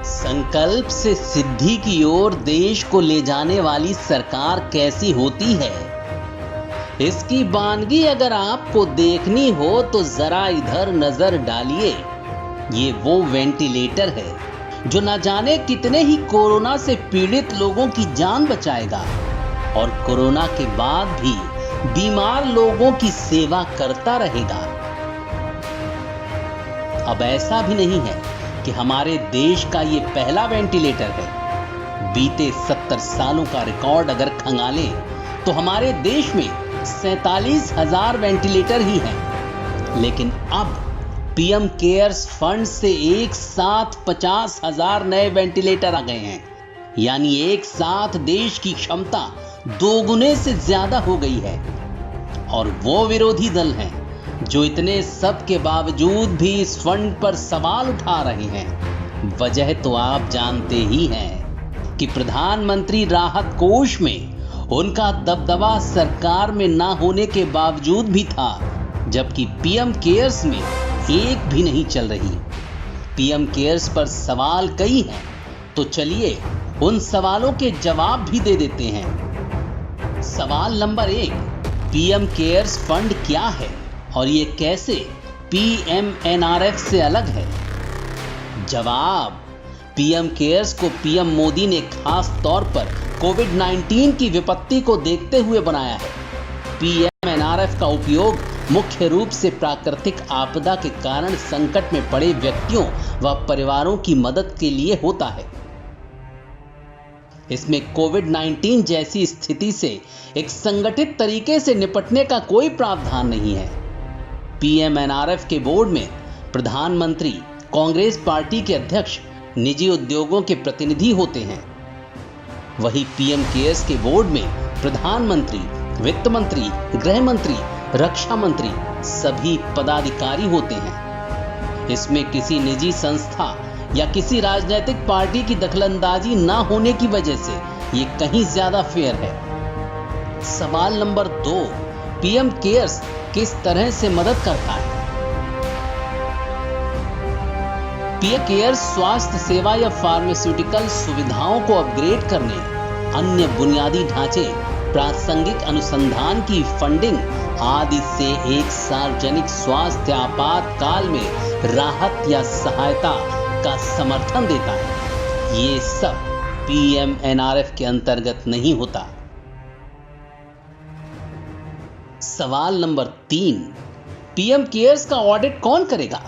संकल्प से सिद्धि की ओर देश को ले जाने वाली सरकार कैसी होती है, इसकी वानगी अगर आपको देखनी हो तो जरा इधर नजर डालिए। ये वो वेंटिलेटर है जो न जाने कितने ही कोरोना से पीड़ित लोगों की जान बचाएगा और कोरोना के बाद भी बीमार लोगों की सेवा करता रहेगा। अब ऐसा भी नहीं है कि हमारे देश का ये पहला वेंटिलेटर है। बीते 70 सालों का रिकॉर्ड अगर खंगालें तो हमारे देश में 47,000 वेंटिलेटर ही हैं। लेकिन अब पीएम केयर्स फंड से एक साथ 50,000 नए वेंटिलेटर आ गए हैं। यानी एक साथ देश की क्षमता दोगुने से ज्यादा हो गई है। और वो विरोधी दल हैं जो इतने सब के बावजूद भी इस फंड पर सवाल उठा रहे हैं। वजह तो आप जानते ही हैं कि प्रधानमंत्री राहत कोष में उनका दबदबा सरकार में ना होने के बावजूद भी था, जबकि पीएम केयर्स में एक भी नहीं चल रही। पीएम केयर्स पर सवाल कई हैं, तो चलिए उन सवालों के जवाब भी दे देते हैं। सवाल नंबर 1, पीएम केयर्स फंड क्या है और ये कैसे पीएमएनआरएफ से अलग है? जवाब, पीएम केयर्स को पीएम मोदी ने खास तौर पर कोविड-19 की विपत्ति को देखते हुए बनाया है। पीएमएनआरएफ का उपयोग मुख्य रूप से प्राकृतिक आपदा के कारण संकट में पड़े व्यक्तियों व परिवारों की मदद के लिए होता है। इसमें कोविड-19 जैसी स्थिति से एक संगठित तरीके से निपटने का कोई प्रावधान नहीं है। पीएमएनआरएफ के बोर्ड में प्रधानमंत्री, कांग्रेस पार्टी के अध्यक्ष, निजी उद्योगों के प्रतिनिधि होते हैं। वहीं पीएम केयर्स के बोर्ड में प्रधानमंत्री, वित्त मंत्री, गृह मंत्री, रक्षा मंत्री सभी पदाधिकारी होते हैं। इसमें किसी निजी संस्था या किसी राजनीतिक पार्टी की दखलंदाजी ना होने की वजह से ये कहीं ज्यादा फेयर है। सवाल नंबर 2, पीएम केयर्स किस तरह से मदद करता है? पीएम केयर्स स्वास्थ्य सेवा या फार्मास्यूटिकल सुविधाओं को अपग्रेड करने, अन्य बुनियादी ढांचे, प्रासंगिक अनुसंधान की फंडिंग आदि से एक सार्वजनिक स्वास्थ्य आपातकाल में राहत या सहायता का समर्थन देता है। ये सब पीएमएनआरएफ के अंतर्गत नहीं होता। सवाल नंबर 3, पीएम केयर्स का ऑडिट कौन करेगा?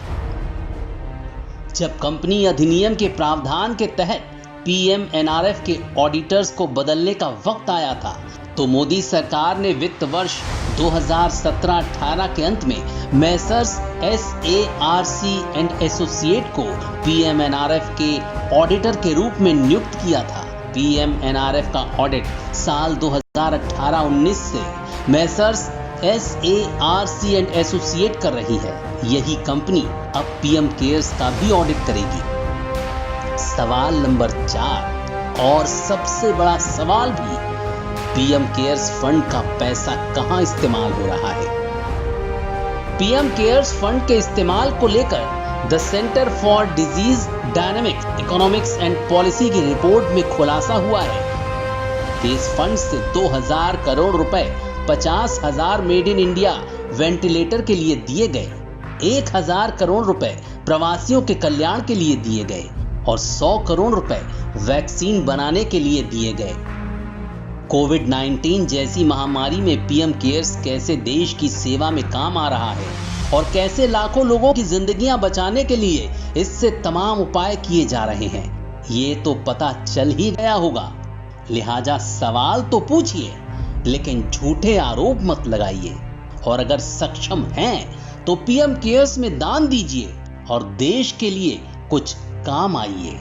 जब कंपनी अधिनियम के प्रावधान के तहत पीएमएनआरएफ के ऑडिटर्स को बदलने का वक्त आया था, तो मोदी सरकार ने वित्त वर्ष 2017-18 के अंत में मेसर्स SARC एंड एसोसिएट को पीएमएनआरएफ के ऑडिटर के रूप में नियुक्त किया था। पीएमएनआरएफ का ऑडिट साल 2018-19 से मेसर्स SARC एंड एसोसिएट कर रही है। यही कंपनी अब पीएम केयर्स का भी ऑडिट करेगी। सवाल नंबर 4 और सबसे बड़ा सवाल भी, पीएम केयर्स फंड का पैसा कहां इस्तेमाल हो रहा है? पीएम केयर्स फंड के इस्तेमाल को लेकर the centre for disease dynamics, economics and policy की रिपोर्ट में खुलासा हुआ है कि इस फंड से 2000 करोड़ रुपए 50,000 मेड इन इंडिया वेंटिलेटर के लिए दिए गए, 1000 करोड़ रुपए प्रवासियों के कल्याण के लिए दिए गए और 100 करोड़ रुपए वैक्सीन बनाने के लिए दिए गए। कोविड-19 जैसी महामारी में पीएम केयर्स कैसे देश की सेवा में काम आ रहा है और कैसे लाखों लोगों की जिंदगियां बचाने के लिए इससे तमाम उपाय किए जा रहे हैं, ये तो पता चल ही गया होगा। लिहाजा सवाल तो पूछिए, लेकिन झूठे आरोप मत लगाइए। और अगर सक्षम हैं तो पीएम केयर्स में दान दीजिए और देश के लिए कुछ काम आइए।